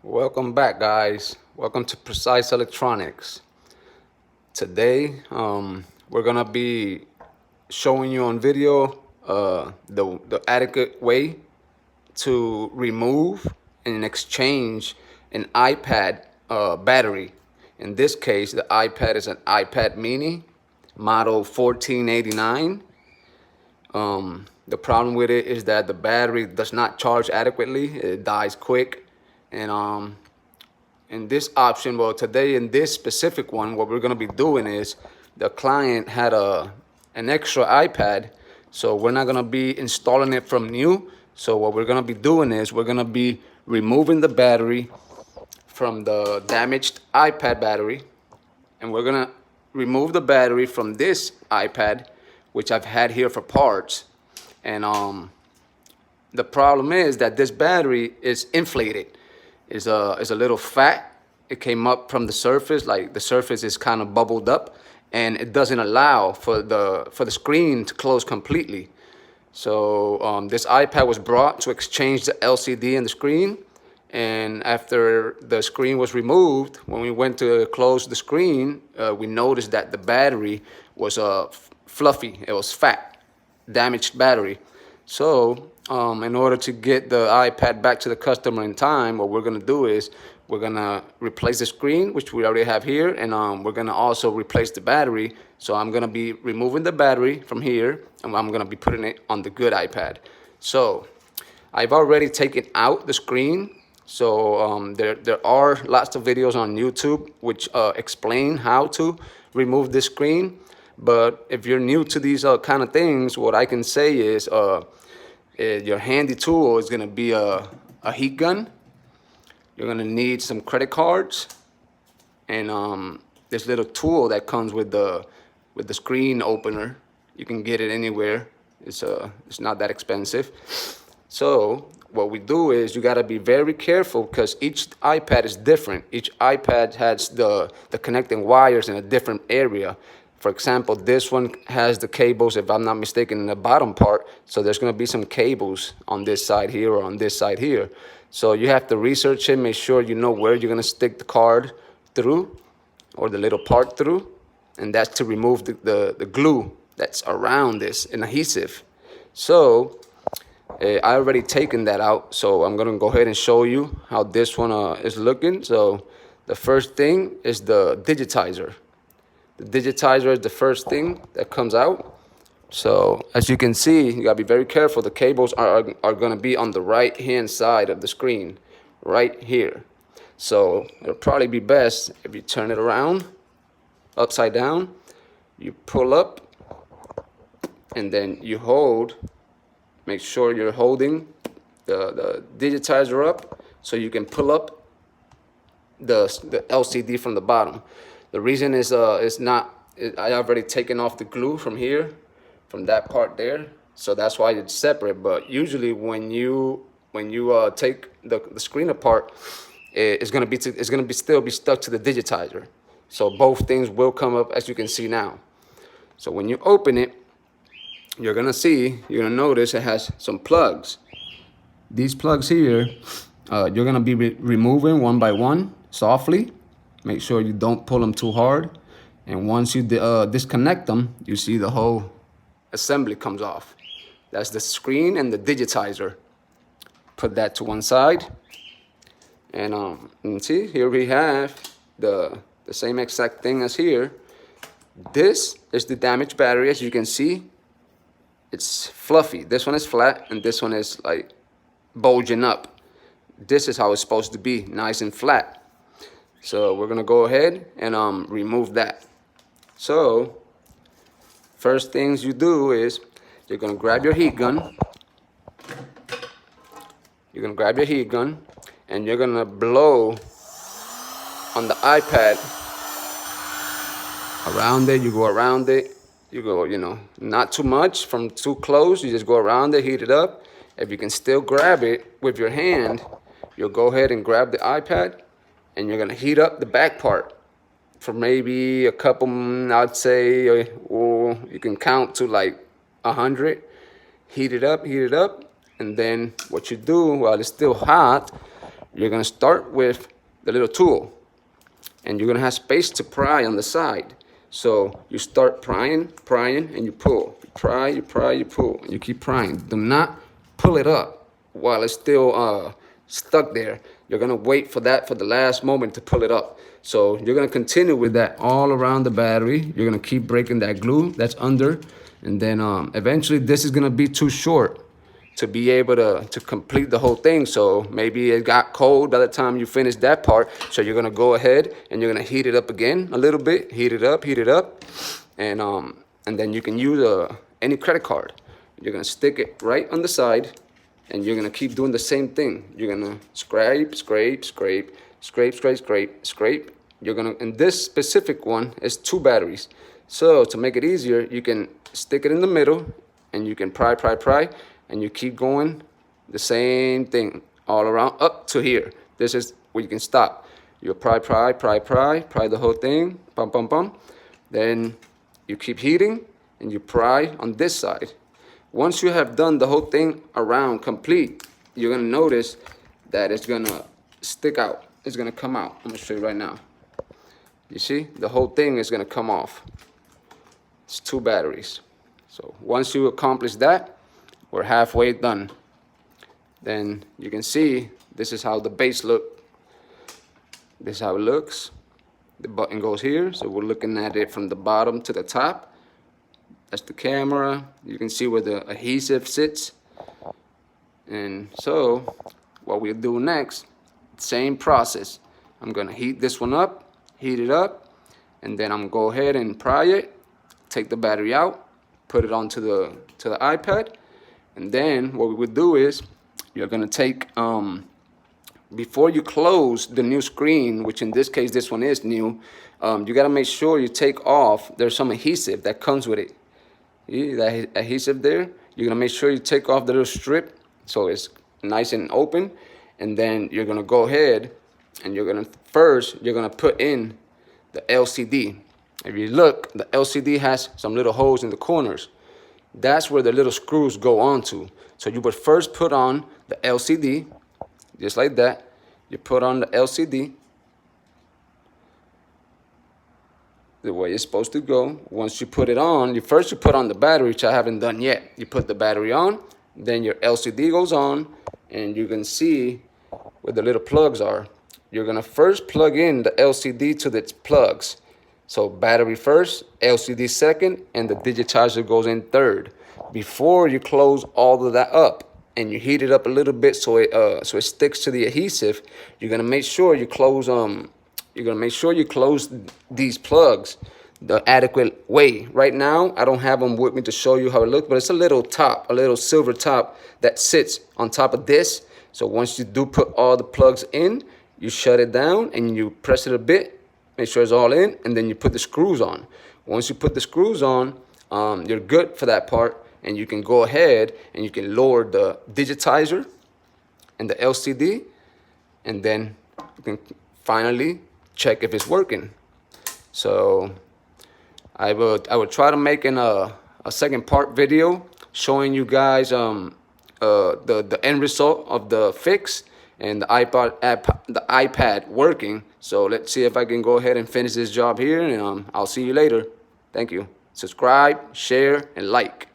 Welcome back, guys. Welcome to Precise Electronics. Today, we're gonna be showing you on video the adequate way to remove and exchange an iPad battery. In this case, the iPad is an iPad Mini, model 1489. The problem with it is that the battery does not charge adequately. It dies quick, and in this option, well, today in this specific one, what we're gonna be doing is the client had an extra iPad, so we're not gonna be installing it from new. So what we're gonna be doing is we're gonna be removing the battery from the damaged iPad battery, and we're gonna remove the battery from this iPad, which I've had here for parts. And the problem is that this battery is inflated. Is a little fat. It came up from the surface, like the surface is kind of bubbled up, and it doesn't allow for the screen to close completely. So this iPad was brought to exchange the LCD and the screen. And after the screen was removed, when we went to close the screen, we noticed that the battery was fluffy. It was fat, damaged battery. So in order to get the iPad back to the customer in time, what we're gonna do is we're gonna replace the screen, which we already have here, and we're gonna also replace the battery. So I'm gonna be removing the battery from here, and I'm gonna be putting it on the good iPad. So I've already taken out the screen. So there are lots of videos on YouTube which explain how to remove the screen. But if you're new to these kind of things, what I can say is your handy tool is gonna be a heat gun. You're gonna need some credit cards, and this little tool that comes with the screen opener. You can get it anywhere. It's not that expensive. So what we do is you gotta be very careful because each iPad is different. Each iPad has the connecting wires in a different area. For example, this one has the cables, if I'm not mistaken, in the bottom part. So there's gonna be some cables on this side here or on this side here. So you have to research it, make sure you know where you're gonna stick the card through or the little part through. And that's to remove the glue that's around this, an adhesive. So I already taken that out. So I'm gonna go ahead and show you how this one is looking. So the first thing is the digitizer. The digitizer is the first thing that comes out. So as you can see, you gotta be very careful. The cables are gonna be on the right hand side of the screen, right here. So it'll probably be best if you turn it around, upside down, you pull up, and then you hold. Make sure you're holding the digitizer up so you can pull up the LCD from the bottom. The reason is I already taken off the glue from here, from that part there, so that's why it's separate. But usually when you take the screen apart, it's gonna still be stuck to the digitizer. So both things will come up, as you can see now. So when you open it, you're gonna notice it has some plugs. These plugs here, you're gonna be removing one by one, softly. Make sure you don't pull them too hard. And once you disconnect them, you see the whole assembly comes off. That's the screen and the digitizer. Put that to one side. And see, here we have the same exact thing as here. This is the damaged battery. As you can see, it's fluffy. This one is flat, and this one is like bulging up. This is how it's supposed to be, nice and flat. So we're gonna go ahead and remove that. So first things you do is you're gonna grab your heat gun. You're gonna grab your heat gun, and you're gonna blow on the iPad around it. You go around it. You go, not too much from too close. You just go around it, heat it up. If you can still grab it with your hand, you'll go ahead and grab the iPad, and you're gonna heat up the back part for maybe a couple, I'd say, you can count to like 100. Heat it up, and then what you do while it's still hot, you're gonna start with the little tool, and you're gonna have space to pry on the side. So you start prying, and you pull. You pry, you pull, and you keep prying. Do not pull it up while it's still stuck there. You're gonna wait for the last moment to pull it up. So you're gonna continue with that all around the battery. You're gonna keep breaking that glue that's under, and then eventually this is gonna be too short to be able to complete the whole thing. So maybe it got cold by the time you finish that part. So you're gonna go ahead and you're gonna heat it up again a little bit, heat it up, and then you can use any credit card. You're gonna stick it right on the side, and you're gonna keep doing the same thing. You're gonna scrape, scrape, scrape, scrape, scrape, scrape, scrape. You're gonna, and this specific one is 2 batteries. So to make it easier, you can stick it in the middle, and you can pry, pry, pry, and you keep going the same thing all around up to here. This is where you can stop. You pry, pry, pry, pry, pry the whole thing, pum, pum, pum. Then you keep heating, and you pry on this side. Once you have done the whole thing around complete, you're gonna notice that it's gonna stick out. It's gonna come out. I'm gonna show you right now. You see, the whole thing is gonna come off. It's 2 batteries. So once you accomplish that, we're halfway done. Then you can see this is how the base look. This is how it looks. The button goes here, so we're looking at it from the bottom to the top. That's the camera. You can see where the adhesive sits. And so what we'll do next, same process. I'm gonna heat this one up, heat it up, and then I'm gonna go ahead and pry it, take the battery out, put it onto the iPad. And then what we would do is you're gonna take, before you close the new screen, which in this case, this one is new, you gotta make sure you take off, there's some adhesive that comes with it. See that adhesive there? You're gonna make sure you take off the little strip so it's nice and open. And then you're gonna go ahead and you're gonna put in the LCD. If you look, the LCD has some little holes in the corners. That's where the little screws go onto. So you would first put on the LCD, just like that. You put on the LCD the way it's supposed to go. Once you put it on, you put on the battery, which I haven't done yet. You put the battery on, then your LCD goes on, and you can see where the little plugs are. You're gonna first plug in the LCD to its plugs. So battery first, LCD second, and the digitizer goes in third. Before you close all of that up and you heat it up a little bit so it sticks to the adhesive, you're gonna make sure you close these plugs the adequate way. Right now, I don't have them with me to show you how it looks, but it's a little top, a little silver top that sits on top of this. So once you do put all the plugs in, you shut it down and you press it a bit. Make sure it's all in, and then you put the screws on. Once you put the screws on, you're good for that part, and you can go ahead and you can lower the digitizer and the LCD, and then you can finally check if it's working. So I would try to make a second part video showing you guys the end result of the fix and the iPad working. So let's see if I can go ahead and finish this job here, and I'll see you later. Thank you. Subscribe, share, and like.